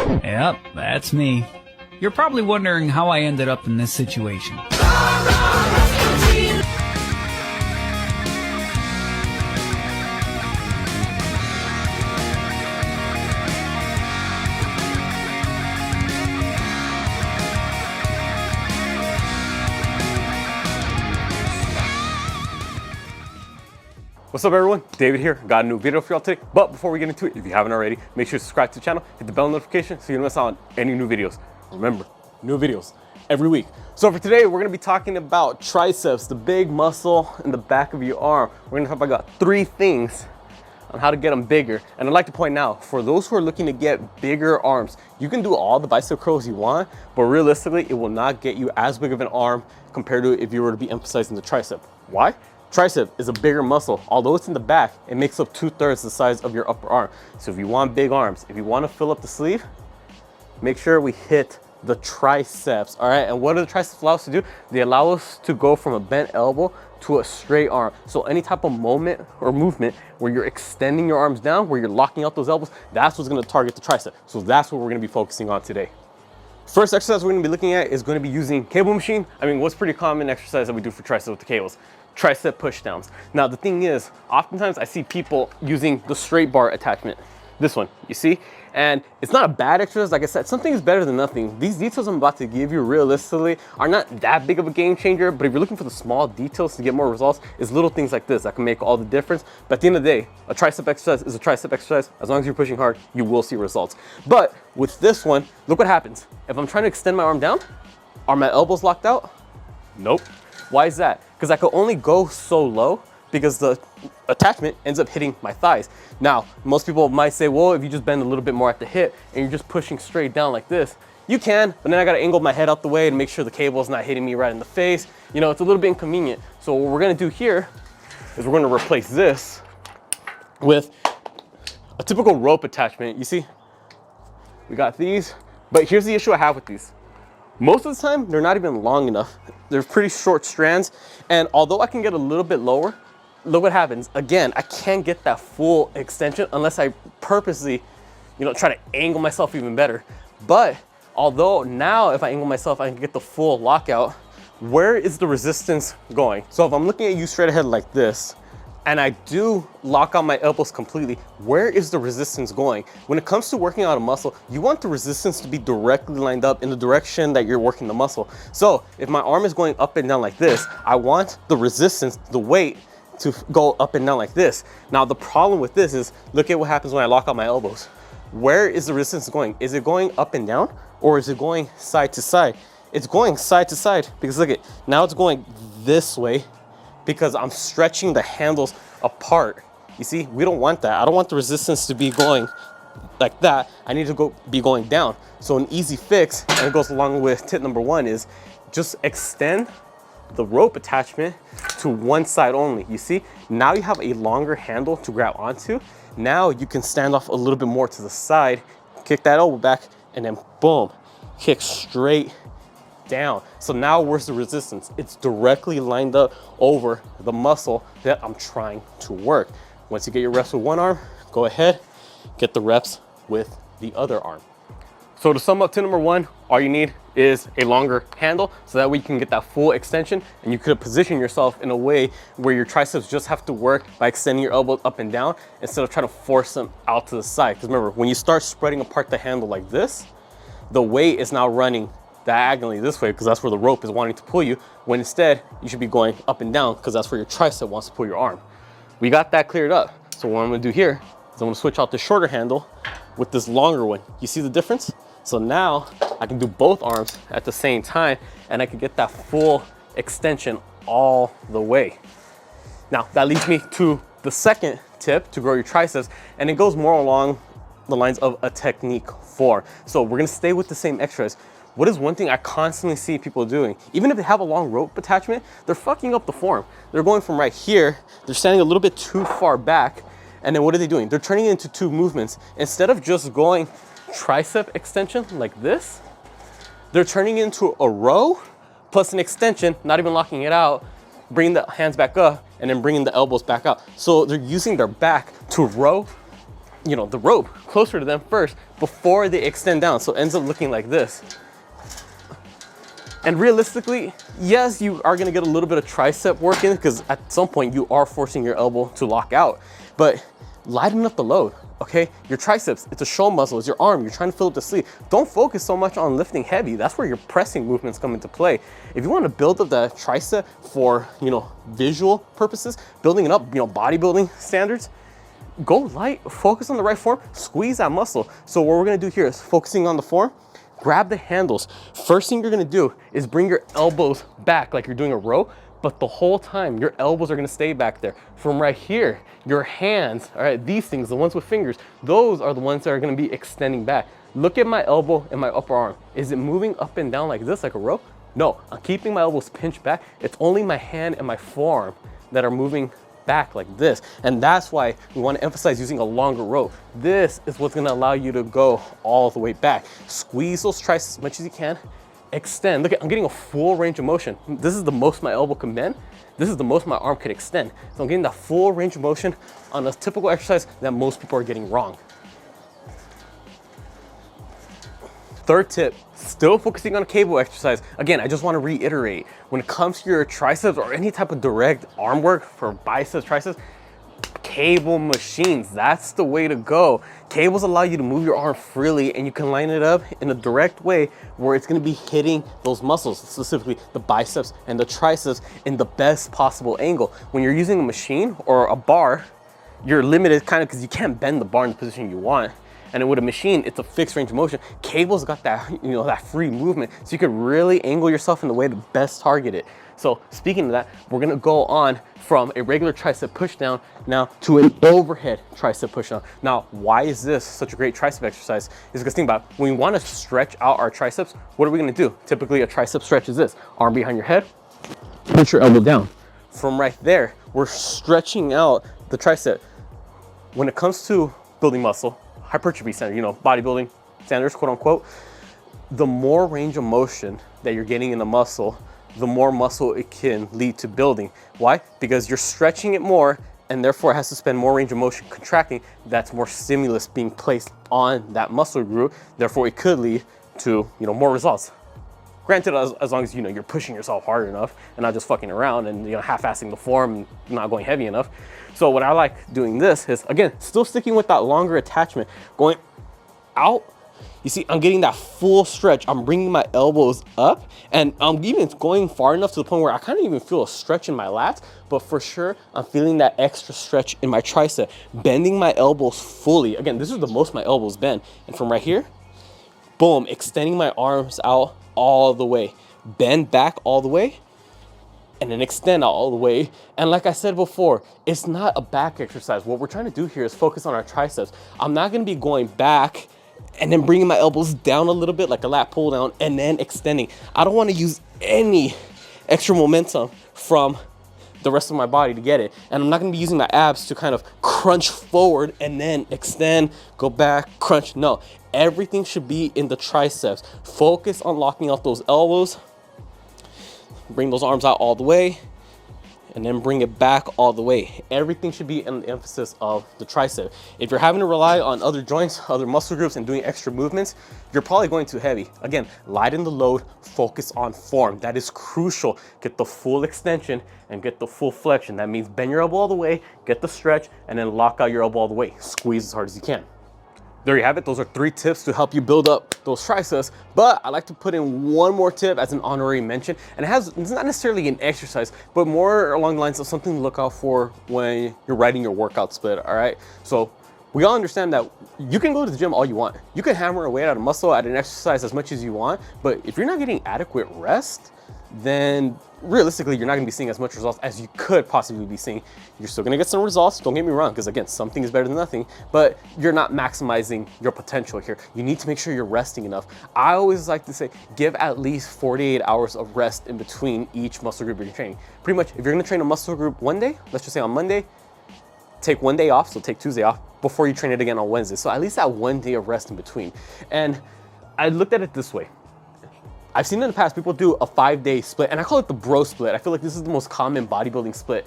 Yep, that's me. You're probably wondering how I ended up in this situation. What's up everyone, David here. Got a new video for y'all today, but before we get into it, if you haven't already, make sure to subscribe to the channel, hit the bell notification so you don't miss out on any new videos. Remember, new videos every week. So for today, we're gonna be talking about triceps, the big muscle in the back of your arm. We're gonna talk about 3 things on how to get them bigger. And I'd like to point out, for those who are looking to get bigger arms, you can do all the bicep curls you want, but realistically, it will not get you as big of an arm compared to if you were to be emphasizing the tricep. Why? Tricep is a bigger muscle. Although it's in the back, it makes up 2/3 the size of your upper arm. So if you want big arms, if you want to fill up the sleeve, make sure we hit the triceps, all right? And what do the triceps allow us to do? They allow us to go from a bent elbow to a straight arm. So any type of moment or movement where you're extending your arms down, where you're locking out those elbows, that's what's gonna target the tricep. So that's what we're gonna be focusing on today. First exercise we're gonna be looking at is gonna be using cable machine. I mean, what's pretty common exercise that we do for triceps with the cables? Tricep pushdowns. Now the thing is, oftentimes I see people using the straight bar attachment. This one, you see? And it's not a bad exercise. Like I said, something is better than nothing. These details I'm about to give you realistically are not that big of a game changer, but if you're looking for the small details to get more results, it's little things like this that can make all the difference. But at the end of the day, a tricep exercise is a tricep exercise. As long as you're pushing hard, you will see results. But with this one, look what happens. If I'm trying to extend my arm down, are my elbows locked out? Nope. Why is that? Because I could only go so low because the attachment ends up hitting my thighs. Now, most people might say, well, if you just bend a little bit more at the hip and you're just pushing straight down like this, you can, but then I gotta angle my head out the way and make sure the cable is not hitting me right in the face. You know, it's a little bit inconvenient. So what we're gonna do here is we're gonna replace this with a typical rope attachment. You see, we got these, but here's the issue I have with these. Most of the time, they're not even long enough. They're pretty short strands. And although I can get a little bit lower, look what happens. Again, I can't get that full extension unless I purposely, try to angle myself even better. But although now if I angle myself, I can get the full lockout, where is the resistance going? So if I'm looking at you straight ahead like this, and I do lock out my elbows completely, where is the resistance going? When it comes to working out a muscle, you want the resistance to be directly lined up in the direction that you're working the muscle. So if my arm is going up and down like this, I want the resistance, the weight, to go up and down like this. Now the problem with this is, look at what happens when I lock out my elbows. Where is the resistance going? Is it going up and down, or is it going side to side? It's going side to side, because look at, now it's going this way, because I'm stretching the handles apart. You see, we don't want that. I don't want the resistance to be going like that. I need to be going down. So an easy fix, and it goes along with tip number 1, is just extend the rope attachment to one side only. You see, now you have a longer handle to grab onto. Now you can stand off a little bit more to the side, kick that elbow back, and then boom, kick straight down. So now where's the resistance? It's directly lined up over the muscle that I'm trying to work. Once you get your reps with one arm, go ahead, get the reps with the other arm. So to sum up, tip number 1, all you need is a longer handle so that way you can get that full extension, and you could position yourself in a way where your triceps just have to work by extending your elbows up and down instead of trying to force them out to the side. Because remember, when you start spreading apart the handle like this, the weight is now running diagonally this way, because that's where the rope is wanting to pull you, when instead you should be going up and down because that's where your tricep wants to pull your arm. We got that cleared up. So what I'm gonna do here is I'm gonna switch out the shorter handle with this longer one. You see the difference? So now I can do both arms at the same time, and I can get that full extension all the way. Now that leads me to the second tip to grow your triceps, and it goes more along the lines of a technique form. So we're gonna stay with the same exercise. What is one thing I constantly see people doing? Even if they have a long rope attachment, they're fucking up the form. They're going from right here, they're standing a little bit too far back, and then what are they doing? They're turning it into 2 movements. Instead of just going tricep extension like this, they're turning it into a row plus an extension, not even locking it out, bringing the hands back up, and then bringing the elbows back out. So they're using their back to row the rope closer to them first before they extend down. So it ends up looking like this. And realistically, yes, you are gonna get a little bit of tricep work in because at some point you are forcing your elbow to lock out, but lighten up the load, okay? Your triceps, it's a show muscle, it's your arm, you're trying to fill up the sleeve. Don't focus so much on lifting heavy. That's where your pressing movements come into play. If you wanna build up the tricep for, visual purposes, building it up, bodybuilding standards, go light, focus on the right form, squeeze that muscle. So what we're gonna do here is focusing on the form, grab the handles. First thing you're gonna do is bring your elbows back like you're doing a row, but the whole time your elbows are gonna stay back there. From right here, your hands, all right, these things, the ones with fingers, those are the ones that are gonna be extending back. Look at my elbow and my upper arm. Is it moving up and down like this, like a row? No, I'm keeping my elbows pinched back. It's only my hand and my forearm that are moving back like this. And that's why we want to emphasize using a longer rope. This is what's going to allow you to go all the way back. Squeeze those triceps as much as you can. Extend. Look, I'm getting a full range of motion. This is the most my elbow can bend. This is the most my arm could extend. So I'm getting that full range of motion on a typical exercise that most people are getting wrong. Third tip, still focusing on a cable exercise. Again, I just want to reiterate, when it comes to your triceps or any type of direct arm work for biceps, triceps, cable machines, that's the way to go. Cables allow you to move your arm freely and you can line it up in a direct way where it's going to be hitting those muscles, specifically the biceps and the triceps, in the best possible angle. When you're using a machine or a bar, you're limited kind of because you can't bend the bar in the position you want. And with a machine, it's a fixed range of motion. Cable's got that, that free movement, so you can really angle yourself in the way to best target it. So speaking of that, we're gonna go on from a regular tricep push down now to an overhead tricep push down. Now, why is this such a great tricep exercise? Is because think about it, when we wanna stretch out our triceps, what are we gonna do? Typically a tricep stretch is this: arm behind your head, push your elbow down. From right there, we're stretching out the tricep. When it comes to building muscle, hypertrophy standard, bodybuilding standards, quote unquote, the more range of motion that you're getting in the muscle, the more muscle it can lead to building. Why? Because you're stretching it more and therefore it has to spend more range of motion contracting. That's more stimulus being placed on that muscle group. Therefore it could lead to, more results. Granted, as long as you're pushing yourself hard enough and not just fucking around and half-assing the form and not going heavy enough. So what I like doing this is, again, still sticking with that longer attachment, going out. You see, I'm getting that full stretch. I'm bringing my elbows up and I'm even going far enough to the point where I kind of even feel a stretch in my lats, but for sure, I'm feeling that extra stretch in my tricep, bending my elbows fully. Again, this is the most my elbows bend. And from right here, boom, extending my arms out all the way, bend back all the way, and then extend out all the way. And like I said before, it's not a back exercise. What we're trying to do here is focus on our triceps. I'm not gonna be going back and then bringing my elbows down a little bit like a lat pull down and then extending. I don't wanna use any extra momentum from the rest of my body to get it. And I'm not gonna be using my abs to kind of crunch forward and then extend, go back, crunch. No, everything should be in the triceps. Focus on locking out those elbows. Bring those arms out all the way and then bring it back all the way. Everything should be in the emphasis of the tricep. If you're having to rely on other joints, other muscle groups, and doing extra movements, you're probably going too heavy. Again, lighten the load, focus on form. That is crucial. Get the full extension and get the full flexion. That means bend your elbow all the way, get the stretch, and then lock out your elbow all the way. Squeeze as hard as you can. There you have it. Those are 3 tips to help you build up those triceps. But I like to put in one more tip as an honorary mention. And it's not necessarily an exercise, but more along the lines of something to look out for when you're writing your workout split, all right? So we all understand that you can go to the gym all you want. You can hammer away at a muscle, at an exercise as much as you want. But if you're not getting adequate rest, then realistically, you're not gonna be seeing as much results as you could possibly be seeing. You're still gonna get some results, don't get me wrong, because again, something is better than nothing, but you're not maximizing your potential here. You need to make sure you're resting enough. I always like to say, give at least 48 hours of rest in between each muscle group you're training. Pretty much, if you're gonna train a muscle group one day, let's just say on Monday, take one day off, so take Tuesday off, before you train it again on Wednesday. So at least that one day of rest in between. And I looked at it this way. I've seen in the past people do a 5-day split, and I call it the bro split. I feel like this is the most common bodybuilding split.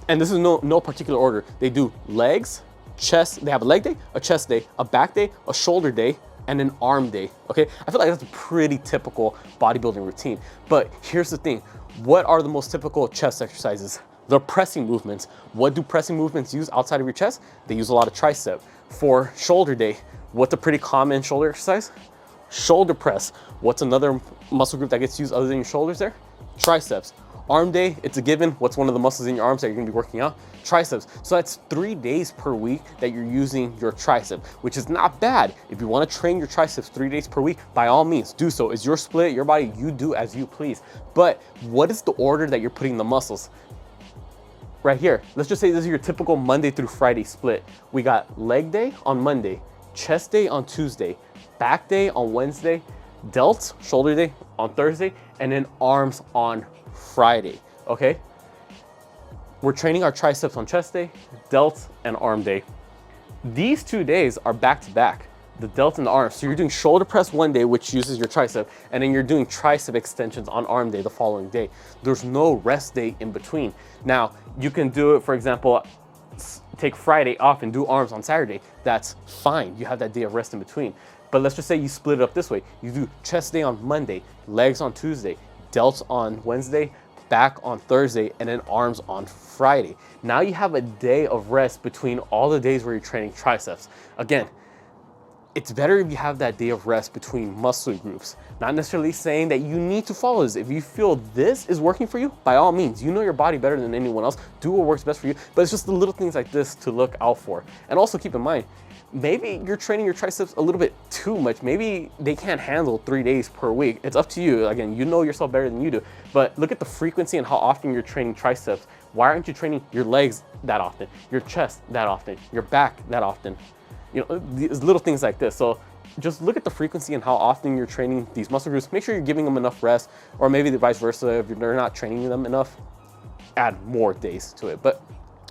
And this is no particular order. They do legs, chest, they have a leg day, a chest day, a back day, a shoulder day, and an arm day, okay? I feel like that's a pretty typical bodybuilding routine. But here's the thing, what are the most typical chest exercises? The pressing movements. What do pressing movements use outside of your chest? They use a lot of tricep. For shoulder day, what's a pretty common shoulder exercise? Shoulder press. What's another muscle group that gets used other than your shoulders there? Triceps. Arm day, it's a given. What's one of the muscles in your arms that you're gonna be working out? Triceps. So that's 3 days per week that you're using your tricep, which is not bad. If you wanna train your triceps 3 days per week, by all means, do so. It's your split, your body, you do as you please. But what is the order that you're putting the muscles? Right here, let's just say this is your typical Monday through Friday split. We got leg day on Monday, chest day on Tuesday, back day on Wednesday, delts, shoulder day on Thursday, and then arms on Friday, okay? We're training our triceps on chest day, delts, and arm day. These 2 days are back to back, the delts and the arms. So you're doing shoulder press one day, which uses your tricep, and then you're doing tricep extensions on arm day the following day. There's no rest day in between. Now, you can do it, for example, take Friday off and do arms on Saturday. That's fine, you have that day of rest in between. But let's just say you split it up this way. You do chest day on Monday, legs on Tuesday, delts on Wednesday, back on Thursday, and then arms on Friday. Now you have a day of rest between all the days where you're training triceps. Again, it's better if you have that day of rest between muscle groups. Not necessarily saying that you need to follow this. If you feel this is working for you, by all means, you know your body better than anyone else. Do what works best for you, but it's just the little things like this to look out for. And also keep in mind, maybe you're training your triceps a little bit too much. Maybe they can't handle 3 days per week. It's up to you. Again, you know yourself better than you do, but look at the frequency and how often you're training triceps. Why aren't you training your legs that often, your chest that often, your back that often? You know, these little things like this. So just look at the frequency and how often you're training these muscle groups. Make sure you're giving them enough rest, or maybe the vice versa. If you're not training them enough, add more days to it. But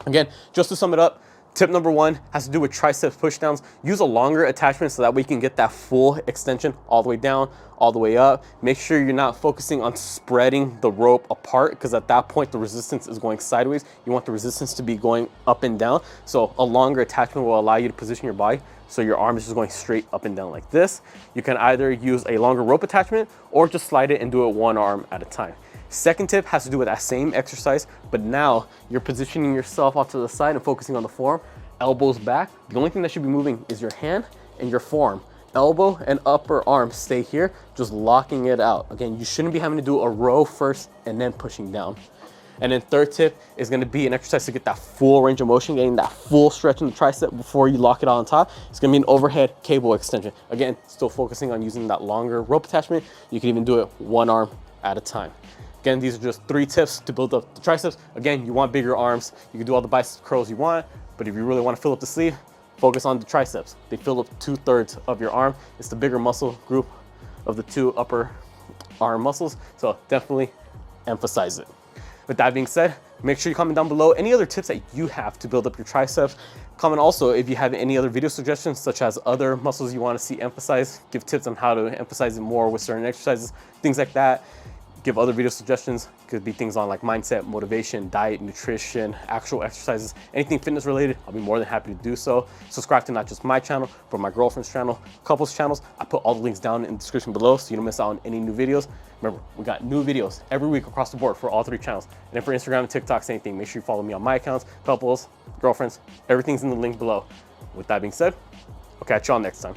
again, just to sum it up, tip number 1 has to do with triceps pushdowns. Use a longer attachment so that way you can get that full extension all the way down, all the way up. Make sure you're not focusing on spreading the rope apart, because at that point the resistance is going sideways. You want the resistance to be going up and down. So a longer attachment will allow you to position your body so your arm is just going straight up and down like this. You can either use a longer rope attachment or just slide it and do it one arm at a time. Second tip has to do with that same exercise, but now you're positioning yourself off to the side and focusing on the forearm, elbows back. The only thing that should be moving is your hand and your forearm. Elbow and upper arm stay here, just locking it out. Again, you shouldn't be having to do a row first and then pushing down. And then third tip is gonna be an exercise to get that full range of motion, getting that full stretch in the tricep before you lock it on top. It's gonna be an overhead cable extension. Again, still focusing on using that longer rope attachment. You can even do it one arm at a time. Again, these are just 3 tips to build up the triceps. Again, you want bigger arms. You can do all the bicep curls you want, but if you really wanna fill up the sleeve, focus on the triceps. They fill up 2/3 of your arm. It's the bigger muscle group of the 2 upper arm muscles, so definitely emphasize it. With that being said, make sure you comment down below any other tips that you have to build up your triceps. Comment also if you have any other video suggestions, such as other muscles you want to see emphasized. Give tips on how to emphasize it more with certain exercises, things like that. Give other video suggestions. Could be things on like mindset, motivation, diet, nutrition, actual exercises, anything fitness related. I'll be more than happy to do so. Subscribe to not just my channel, but my girlfriend's channel, couples channels. I put all the links down in the description below so you don't miss out on any new videos. Remember, we got new videos every week across the board for all 3 channels. And then for Instagram and TikTok, same thing. Make sure you follow me on my accounts, couples, girlfriends, everything's in the link below. With that being said, I'll catch y'all next time.